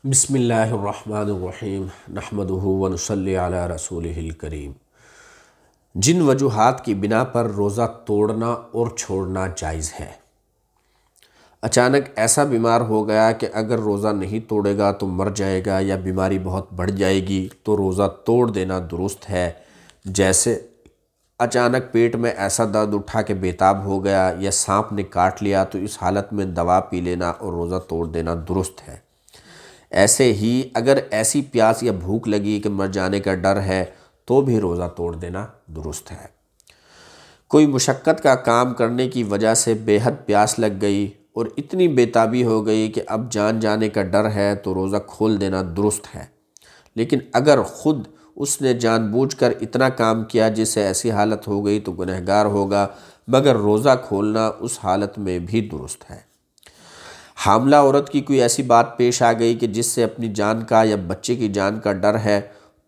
بسم اللہ الرحمن الرحیم نحمدہ ونصلی علی رسولہ الکریم۔ جن وجوہات کی بنا پر روزہ توڑنا اور چھوڑنا جائز ہے۔ اچانک ایسا بیمار ہو گیا کہ اگر روزہ نہیں توڑے گا تو مر جائے گا یا بیماری بہت بڑھ جائے گی تو روزہ توڑ دینا درست ہے۔ جیسے اچانک پیٹ میں ایسا درد اٹھا کہ بےتاب ہو گیا یا سانپ نے کاٹ لیا تو اس حالت میں دوا پی لینا اور روزہ توڑ دینا درست ہے۔ ایسے ہی اگر ایسی پیاس یا بھوک لگی کہ مر جانے کا ڈر ہے تو بھی روزہ توڑ دینا درست ہے۔ کوئی مشقت کا کام کرنے کی وجہ سے بے حد پیاس لگ گئی اور اتنی بےتابی ہو گئی کہ اب جان جانے کا ڈر ہے تو روزہ کھول دینا درست ہے۔ لیکن اگر خود اس نے جان بوجھ کر اتنا کام کیا جس سے ایسی حالت ہو گئی تو گنہگار ہوگا، مگر روزہ کھولنا اس حالت میں بھی درست ہے۔ حاملہ عورت کی کوئی ایسی بات پیش آ گئی کہ جس سے اپنی جان کا یا بچے کی جان کا ڈر ہے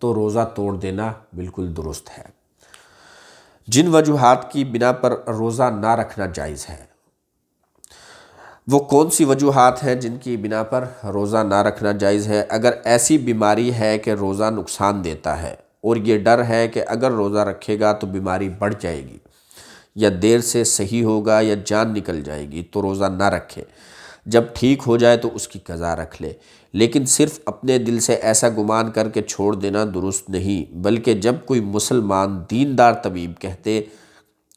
تو روزہ توڑ دینا بالکل درست ہے۔ جن وجوہات کی بنا پر روزہ نہ رکھنا جائز ہے، وہ کون سی وجوہات ہیں جن کی بنا پر روزہ نہ رکھنا جائز ہے؟ اگر ایسی بیماری ہے کہ روزہ نقصان دیتا ہے اور یہ ڈر ہے کہ اگر روزہ رکھے گا تو بیماری بڑھ جائے گی یا دیر سے صحیح ہوگا یا جان نکل جائے گی تو روزہ نہ رکھے۔ جب ٹھیک ہو جائے تو اس کی قضا رکھ لے، لیکن صرف اپنے دل سے ایسا گمان کر کے چھوڑ دینا درست نہیں، بلکہ جب کوئی مسلمان دیندار طبیب کہتے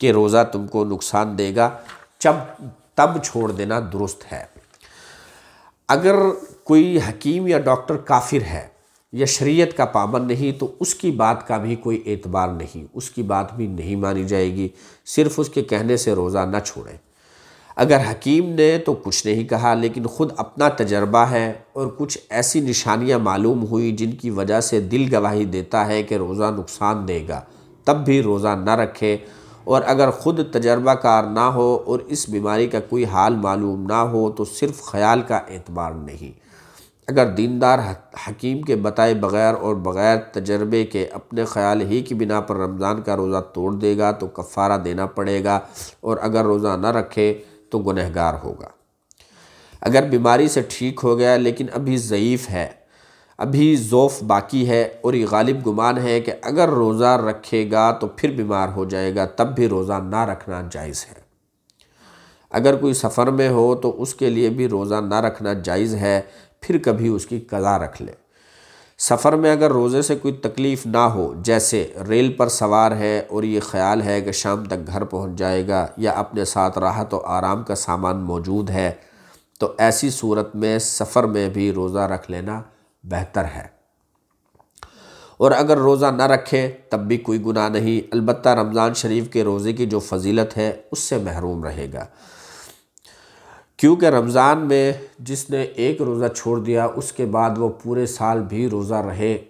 کہ روزہ تم کو نقصان دے گا تب چھوڑ دینا درست ہے۔ اگر کوئی حکیم یا ڈاکٹر کافر ہے یا شریعت کا پابند نہیں تو اس کی بات کا بھی کوئی اعتبار نہیں، اس کی بات بھی نہیں مانی جائے گی، صرف اس کے کہنے سے روزہ نہ چھوڑیں۔ اگر حکیم نے تو کچھ نہیں کہا لیکن خود اپنا تجربہ ہے اور کچھ ایسی نشانیاں معلوم ہوئی جن کی وجہ سے دل گواہی دیتا ہے کہ روزہ نقصان دے گا، تب بھی روزہ نہ رکھے۔ اور اگر خود تجربہ کار نہ ہو اور اس بیماری کا کوئی حال معلوم نہ ہو تو صرف خیال کا اعتبار نہیں۔ اگر دیندار حکیم کے بتائے بغیر اور بغیر تجربے کے اپنے خیال ہی کی بنا پر رمضان کا روزہ توڑ دے گا تو کفارہ دینا پڑے گا، اور اگر روزہ نہ رکھے تو گنہگار ہوگا۔ اگر بیماری سے ٹھیک ہو گیا لیکن ابھی ضعیف ہے، ابھی ضعف باقی ہے اور یہ غالب گمان ہے کہ اگر روزہ رکھے گا تو پھر بیمار ہو جائے گا، تب بھی روزہ نہ رکھنا جائز ہے۔ اگر کوئی سفر میں ہو تو اس کے لیے بھی روزہ نہ رکھنا جائز ہے، پھر کبھی اس کی قضا رکھ لے۔ سفر میں اگر روزے سے کوئی تکلیف نہ ہو، جیسے ریل پر سوار ہے اور یہ خیال ہے کہ شام تک گھر پہنچ جائے گا یا اپنے ساتھ راحت و آرام کا سامان موجود ہے، تو ایسی صورت میں سفر میں بھی روزہ رکھ لینا بہتر ہے۔ اور اگر روزہ نہ رکھے تب بھی کوئی گناہ نہیں، البتہ رمضان شریف کے روزے کی جو فضیلت ہے اس سے محروم رہے گا، کیونکہ رمضان میں جس نے ایک روزہ چھوڑ دیا اس کے بعد وہ پورے سال بھی روزہ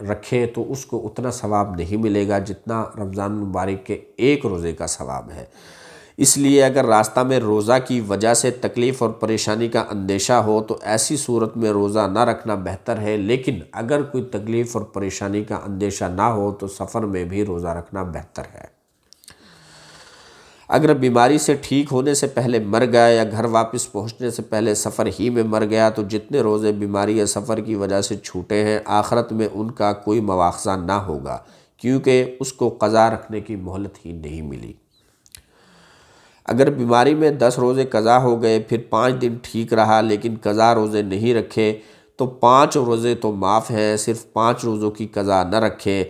رکھے تو اس کو اتنا ثواب نہیں ملے گا جتنا رمضان مبارک کے ایک روزے کا ثواب ہے۔ اس لیے اگر راستہ میں روزہ کی وجہ سے تکلیف اور پریشانی کا اندیشہ ہو تو ایسی صورت میں روزہ نہ رکھنا بہتر ہے، لیکن اگر کوئی تکلیف اور پریشانی کا اندیشہ نہ ہو تو سفر میں بھی روزہ رکھنا بہتر ہے۔ اگر بیماری سے ٹھیک ہونے سے پہلے مر گیا یا گھر واپس پہنچنے سے پہلے سفر ہی میں مر گیا تو جتنے روزے بیماری یا سفر کی وجہ سے چھوٹے ہیں آخرت میں ان کا کوئی مواخذہ نہ ہوگا، کیونکہ اس کو قضا رکھنے کی مہلت ہی نہیں ملی۔ اگر بیماری میں 10 روزے قضا ہو گئے پھر 5 دن ٹھیک رہا لیکن قضا روزے نہیں رکھے تو 5 روزے تو معاف ہیں، صرف 5 روزوں کی قضا نہ رکھے،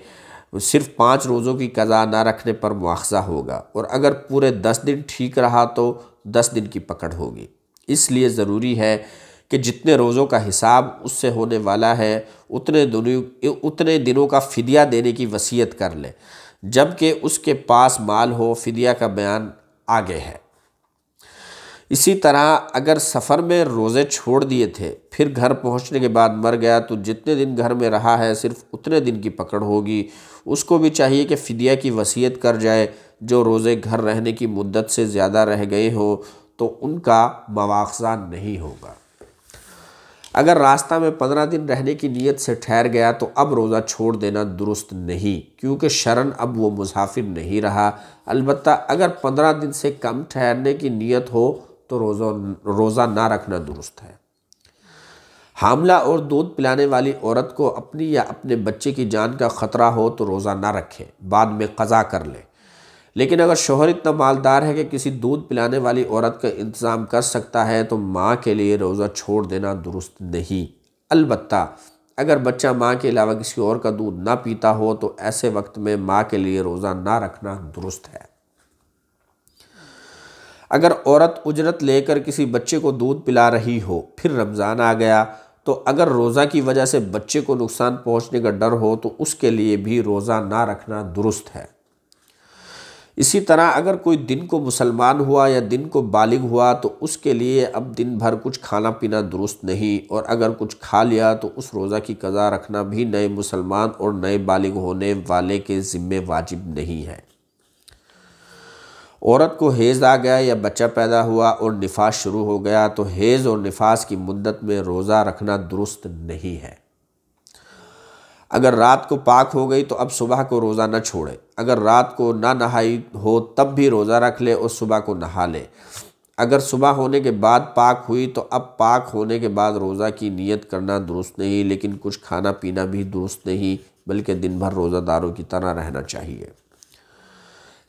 صرف 5 روزوں کی قضا نہ رکھنے پر مواخذہ ہوگا، اور اگر پورے 10 دن ٹھیک رہا تو 10 دن کی پکڑ ہوگی۔ اس لیے ضروری ہے کہ جتنے روزوں کا حساب اس سے ہونے والا ہے اتنے دنوں کا فدیہ دینے کی وصیت کر لے، جبکہ اس کے پاس مال ہو۔ فدیہ کا بیان آگے ہے۔ اسی طرح اگر سفر میں روزے چھوڑ دیے تھے پھر گھر پہنچنے کے بعد مر گیا تو جتنے دن گھر میں رہا ہے صرف اتنے دن کی پکڑ ہوگی۔ اس کو بھی چاہیے کہ فدیہ کی وصیت کر جائے۔ جو روزے گھر رہنے کی مدت سے زیادہ رہ گئے ہو تو ان کا مواخذہ نہیں ہوگا۔ اگر راستہ میں 15 دن رہنے کی نیت سے ٹھہر گیا تو اب روزہ چھوڑ دینا درست نہیں، کیونکہ شرعاً اب وہ مسافر نہیں رہا۔ البتہ اگر 15 دن سے کم ٹھہرنے کی نیت ہو تو روزہ نہ رکھنا درست ہے۔ حاملہ اور دودھ پلانے والی عورت کو اپنی یا اپنے بچے کی جان کا خطرہ ہو تو روزہ نہ رکھے، بعد میں قضا کر لے۔ لیکن اگر شوہر اتنا مالدار ہے کہ کسی دودھ پلانے والی عورت کا انتظام کر سکتا ہے تو ماں کے لیے روزہ چھوڑ دینا درست نہیں۔ البتہ اگر بچہ ماں کے علاوہ کسی اور کا دودھ نہ پیتا ہو تو ایسے وقت میں ماں کے لیے روزہ نہ رکھنا درست ہے۔ اگر عورت اجرت لے کر کسی بچے کو دودھ پلا رہی ہو، پھر رمضان آ گیا، تو اگر روزہ کی وجہ سے بچے کو نقصان پہنچنے کا ڈر ہو تو اس کے لیے بھی روزہ نہ رکھنا درست ہے۔ اسی طرح اگر کوئی دن کو مسلمان ہوا یا دن کو بالغ ہوا تو اس کے لیے اب دن بھر کچھ کھانا پینا درست نہیں، اور اگر کچھ کھا لیا تو اس روزہ کی قضا رکھنا بھی نئے مسلمان اور نئے بالغ ہونے والے کے ذمے واجب نہیں ہے۔ عورت کو حیض آ گیا یا بچہ پیدا ہوا اور نفاس شروع ہو گیا تو حیض اور نفاس کی مدت میں روزہ رکھنا درست نہیں ہے۔ اگر رات کو پاک ہو گئی تو اب صبح کو روزہ نہ چھوڑے۔ اگر رات کو نہ نہائی ہو تب بھی روزہ رکھ لے اور صبح کو نہا لے۔ اگر صبح ہونے کے بعد پاک ہوئی تو اب پاک ہونے کے بعد روزہ کی نیت کرنا درست نہیں، لیکن کچھ کھانا پینا بھی درست نہیں، بلکہ دن بھر روزہ داروں کی طرح رہنا چاہیے۔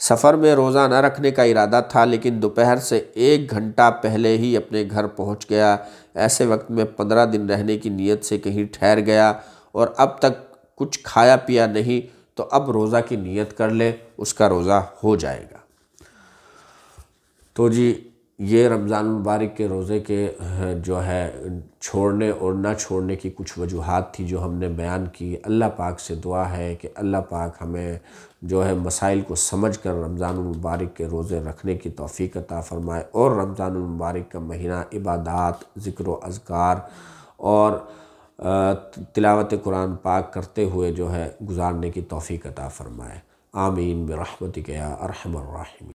سفر میں روزہ نہ رکھنے کا ارادہ تھا لیکن دوپہر سے 1 گھنٹہ پہلے ہی اپنے گھر پہنچ گیا، ایسے وقت میں 15 دن رہنے کی نیت سے کہیں ٹھہر گیا اور اب تک کچھ کھایا پیا نہیں تو اب روزہ کی نیت کر لے، اس کا روزہ ہو جائے گا۔ تو جی یہ رمضان المبارک کے روزے کے جو ہے چھوڑنے اور نہ چھوڑنے کی کچھ وجوہات تھی جو ہم نے بیان کی۔ اللہ پاک سے دعا ہے کہ اللہ پاک ہمیں جو ہے مسائل کو سمجھ کر رمضان المبارک کے روزے رکھنے کی توفیق عطا فرمائے، اور رمضان المبارک کا مہینہ عبادات، ذکر و اذکار اور تلاوت قرآن پاک کرتے ہوئے جو ہے گزارنے کی توفیق عطا فرمائے۔ آمین برحمتک یا ارحم الراحمین۔